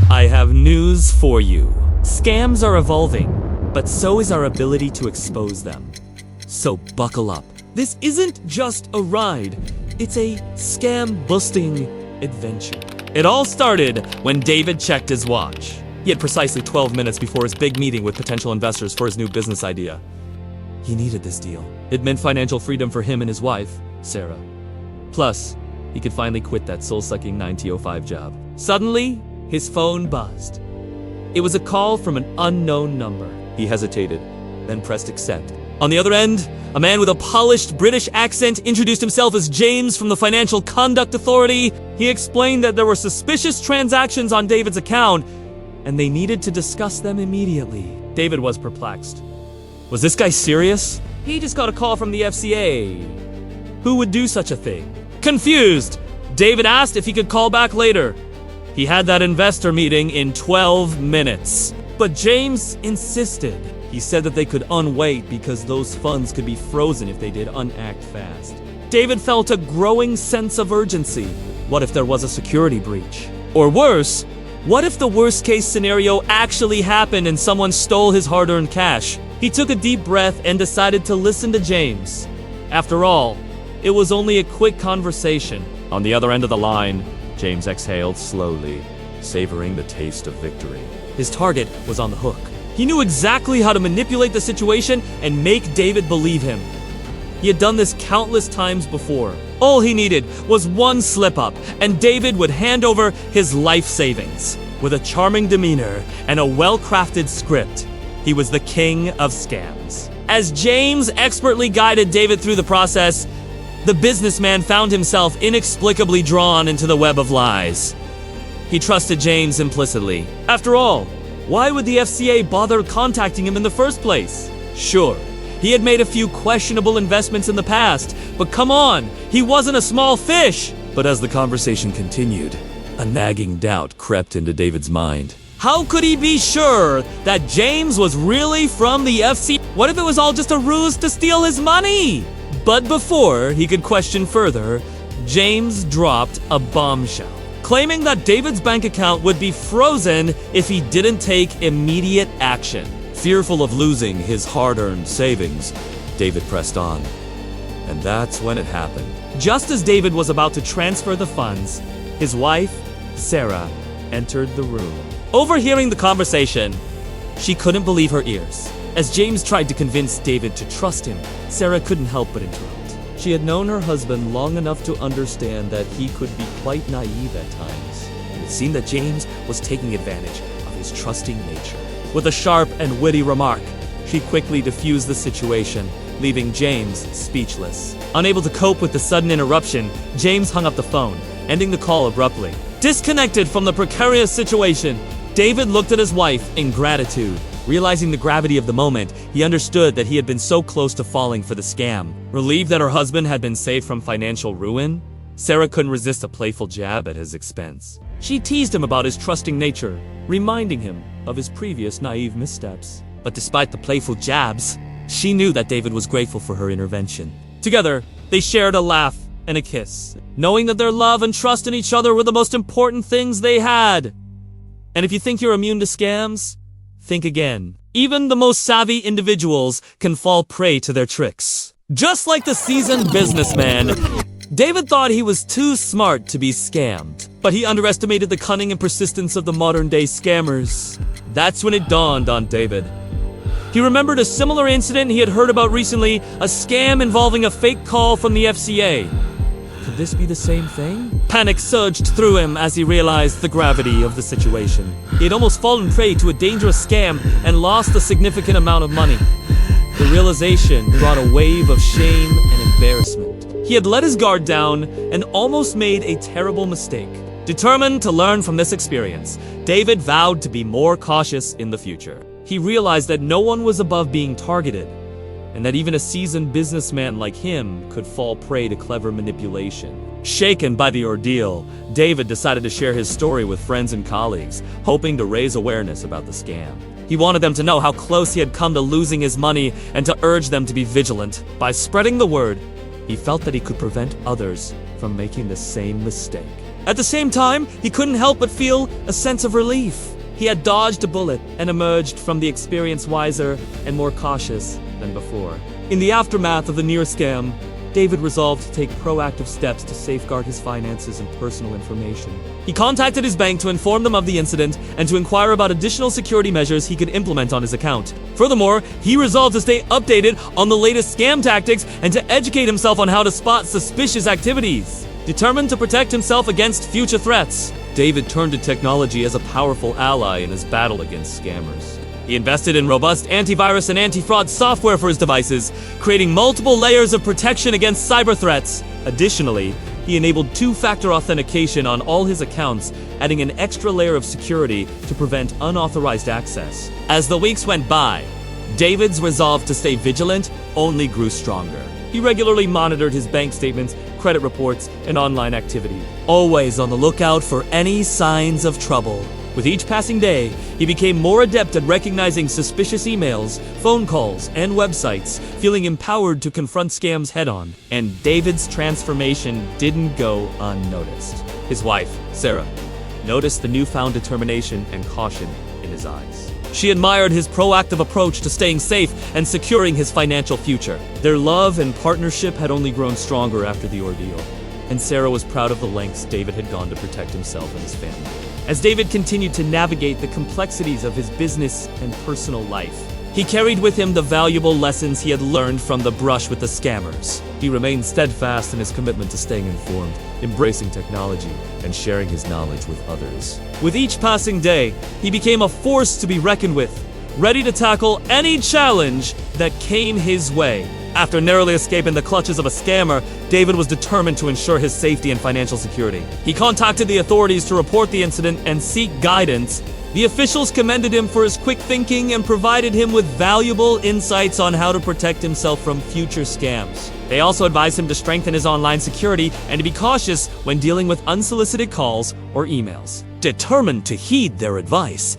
I have news for you. Scams are evolving, but so is our ability to expose them. So buckle up. This isn't just a ride, it's a scam-busting adventure. It all started when David checked his watch. He had precisely 12 minutes before his big meeting with potential investors for his new business idea. He needed this deal. It meant financial freedom for him and his wife, Sarah. Plus, he could finally quit that soul-sucking 9-to-5 job. Suddenly, his phone buzzed. It was a call from an unknown number. He hesitated, then pressed accept. On the other end, a man with a polished British accent introduced himself as James from the Financial Conduct Authority. He explained that there were suspicious transactions on David's account, and they needed to discuss them immediately. David was perplexed. Was this guy serious? He just got a call from the FCA. Who would do such a thing? Confused, David asked if he could call back later. He had that investor meeting in 12 minutes. But James insisted. He said that they could unwait because those funds could be frozen if they did unact fast. David felt a growing sense of urgency. What if there was a security breach? Or worse, what if the worst-case scenario actually happened and someone stole his hard-earned cash? He took a deep breath and decided to listen to James. After all, it was only a quick conversation. On the other end of the line, James exhaled slowly, savoring the taste of victory. His target was on the hook. He knew exactly how to manipulate the situation and make David believe him. He had done this countless times before. All he needed was one slip-up, and David would hand over his life savings. With a charming demeanor and a well-crafted script, he was the king of scams. As James expertly guided David through the process, the businessman found himself inexplicably drawn into the web of lies. He trusted James implicitly. After all, why would the FCA bother contacting him in the first place? Sure, he had made a few questionable investments in the past, but come on, he wasn't a small fish! But as the conversation continued, a nagging doubt crept into David's mind. How could he be sure that James was really from the FCA? What if it was all just a ruse to steal his money? But before he could question further, James dropped a bombshell, claiming that David's bank account would be frozen if he didn't take immediate action. Fearful of losing his hard-earned savings, David pressed on. And that's when it happened. Just as David was about to transfer the funds, his wife, Sarah, entered the room. Overhearing the conversation, she couldn't believe her ears. As James tried to convince David to trust him, Sarah couldn't help but interrupt. She had known her husband long enough to understand that he could be quite naive at times. It seemed that James was taking advantage of his trusting nature. With a sharp and witty remark, she quickly diffused the situation, leaving James speechless. Unable to cope with the sudden interruption, James hung up the phone, ending the call abruptly. Disconnected from the precarious situation, David looked at his wife in gratitude. Realizing the gravity of the moment, he understood that he had been so close to falling for the scam. Relieved that her husband had been saved from financial ruin, Sarah couldn't resist a playful jab at his expense. She teased him about his trusting nature, reminding him of his previous naive missteps. But despite the playful jabs, she knew that David was grateful for her intervention. Together, they shared a laugh and a kiss, knowing that their love and trust in each other were the most important things they had. And if you think you're immune to scams, think again. Even the most savvy individuals can fall prey to their tricks. Just like the seasoned businessman, David thought he was too smart to be scammed, but he underestimated the cunning and persistence of the modern-day scammers. That's when it dawned on David. He remembered a similar incident he had heard about recently, a scam involving a fake call from the FCA. Could this be the same thing? Panic surged through him as he realized the gravity of the situation. He had almost fallen prey to a dangerous scam and lost a significant amount of money. The realization brought a wave of shame and embarrassment. He had let his guard down and almost made a terrible mistake. Determined to learn from this experience, David vowed to be more cautious in the future. He realized that no one was above being targeted, and that even a seasoned businessman like him could fall prey to clever manipulation. Shaken by the ordeal, David decided to share his story with friends and colleagues, hoping to raise awareness about the scam. He wanted them to know how close he had come to losing his money and to urge them to be vigilant. By spreading the word, he felt that he could prevent others from making the same mistake. At the same time, he couldn't help but feel a sense of relief. He had dodged a bullet and emerged from the experience wiser and more cautious than before. In the aftermath of the near scam, David resolved to take proactive steps to safeguard his finances and personal information. He contacted his bank to inform them of the incident and to inquire about additional security measures he could implement on his account. Furthermore, he resolved to stay updated on the latest scam tactics and to educate himself on how to spot suspicious activities. Determined to protect himself against future threats, David turned to technology as a powerful ally in his battle against scammers. He invested in robust antivirus and anti-fraud software for his devices, creating multiple layers of protection against cyber threats. Additionally, he enabled two-factor authentication on all his accounts, adding an extra layer of security to prevent unauthorized access. As the weeks went by, David's resolve to stay vigilant only grew stronger. He regularly monitored his bank statements, credit reports, and online activity, always on the lookout for any signs of trouble. With each passing day, he became more adept at recognizing suspicious emails, phone calls, and websites, feeling empowered to confront scams head-on. And David's transformation didn't go unnoticed. His wife, Sarah, noticed the newfound determination and caution in his eyes. She admired his proactive approach to staying safe and securing his financial future. Their love and partnership had only grown stronger after the ordeal, and Sarah was proud of the lengths David had gone to protect himself and his family. As David continued to navigate the complexities of his business and personal life, he carried with him the valuable lessons he had learned from the brush with the scammers. He remained steadfast in his commitment to staying informed, embracing technology, and sharing his knowledge with others. With each passing day, he became a force to be reckoned with, ready to tackle any challenge that came his way. After narrowly escaping the clutches of a scammer, David was determined to ensure his safety and financial security. He contacted the authorities to report the incident and seek guidance. The officials commended him for his quick thinking and provided him with valuable insights on how to protect himself from future scams. They also advised him to strengthen his online security and to be cautious when dealing with unsolicited calls or emails. Determined to heed their advice,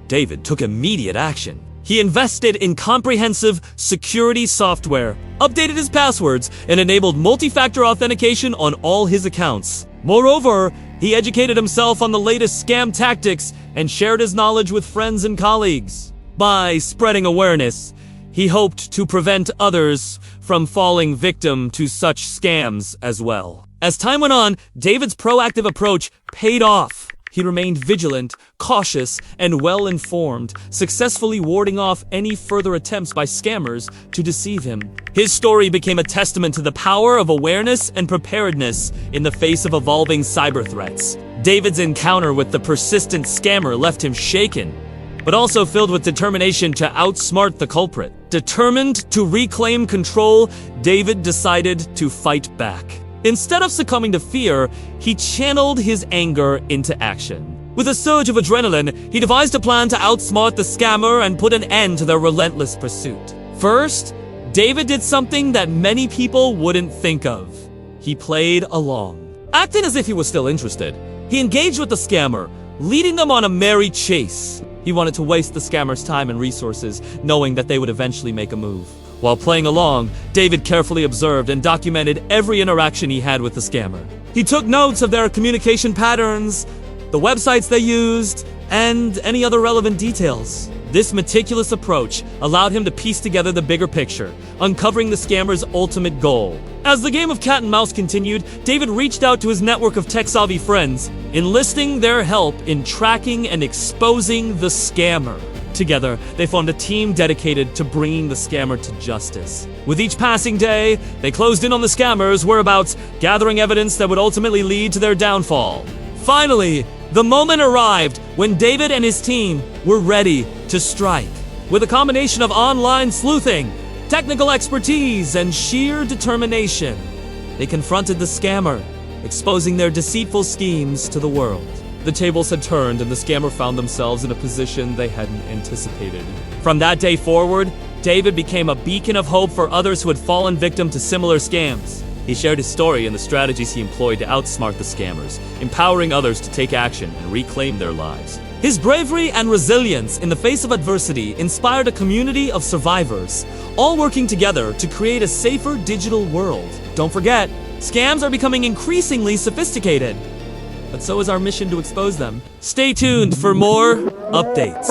David took immediate action. He invested in comprehensive security software, updated his passwords, and enabled multi-factor authentication on all his accounts. Moreover, he educated himself on the latest scam tactics and shared his knowledge with friends and colleagues. By spreading awareness, he hoped to prevent others from falling victim to such scams as well. As time went on, David's proactive approach paid off. He remained vigilant, cautious, and well-informed, successfully warding off any further attempts by scammers to deceive him. His story became a testament to the power of awareness and preparedness in the face of evolving cyber threats. David's encounter with the persistent scammer left him shaken, but also filled with determination to outsmart the culprit. Determined to reclaim control, David decided to fight back. Instead of succumbing to fear, he channeled his anger into action. With a surge of adrenaline, he devised a plan to outsmart the scammer and put an end to their relentless pursuit. First, David did something that many people wouldn't think of. He played along. Acting as if he was still interested, he engaged with the scammer, leading them on a merry chase. He wanted to waste the scammer's time and resources, knowing that they would eventually make a move. While playing along, David carefully observed and documented every interaction he had with the scammer. He took notes of their communication patterns, the websites they used, and any other relevant details. This meticulous approach allowed him to piece together the bigger picture, uncovering the scammer's ultimate goal. As the game of cat and mouse continued, David reached out to his network of tech-savvy friends, enlisting their help in tracking and exposing the scammer. Together, they formed a team dedicated to bringing the scammer to justice. With each passing day, they closed in on the scammer's whereabouts, gathering evidence that would ultimately lead to their downfall. Finally, the moment arrived when David and his team were ready to strike. With a combination of online sleuthing, technical expertise, and sheer determination, they confronted the scammer, exposing their deceitful schemes to the world. The tables had turned and the scammer found themselves in a position they hadn't anticipated. From that day forward, David became a beacon of hope for others who had fallen victim to similar scams. He shared his story and the strategies he employed to outsmart the scammers, empowering others to take action and reclaim their lives. His bravery and resilience in the face of adversity inspired a community of survivors, all working together to create a safer digital world. Don't forget, scams are becoming increasingly sophisticated. but so is our mission to expose them. Stay tuned for more updates.